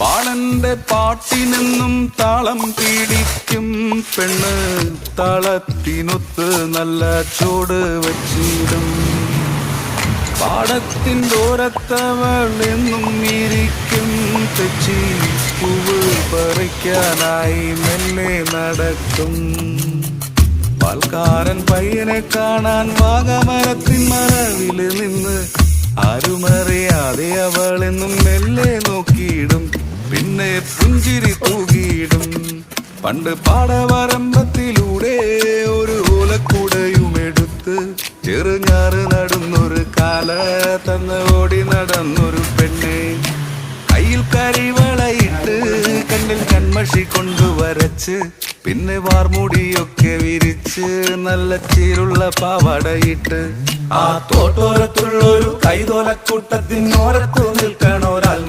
പാളന്റെ പാട്ടിനെന്നും താളം പിടിക്കും പെണ്ണ്, താളത്തിനൊത്ത് നല്ല ചോട് വച്ചിടും. പാടത്തിൻ്റോരത്തവൾ എന്നും ഇരിക്കും തെച്ചി, പൂവ് പറിക്കാനായി മെല്ലെ നടക്കും. പാൽക്കാരൻ പയ്യനെ കാണാൻ വാഗമരത്തിൻ മറവില് നിന്ന് ആരുമറിയാതെ അവളെന്നും മെല്ലെ നോക്കിയിടും, പിന്നെ പുഞ്ചിരി തൂകിയിടും. പണ്ട് പാടവരമ്പത്തിലൂടെ ഒരു ഓലക്കുടയുമെടുത്ത് ചെറുഞാറ് നടന്നൊരു കാല തന്ന് ഓടി നടന്നൊരു പെണ്ണെ, കയ്യിൽ കരിവളയിട്ട് കണ്ണിൽ കൺമഷി കൊണ്ടുവരച്ച്, പിന്നെ വാർമുടിയൊക്കെ വിരിച്ച് നല്ല ചീരുള്ള പാവാടയിട്ട് ആ തോട്ടോരത്തുള്ളൊരു കൈതോലക്കൂട്ടത്തിനോരത്തു നിൽക്കണോരാൽ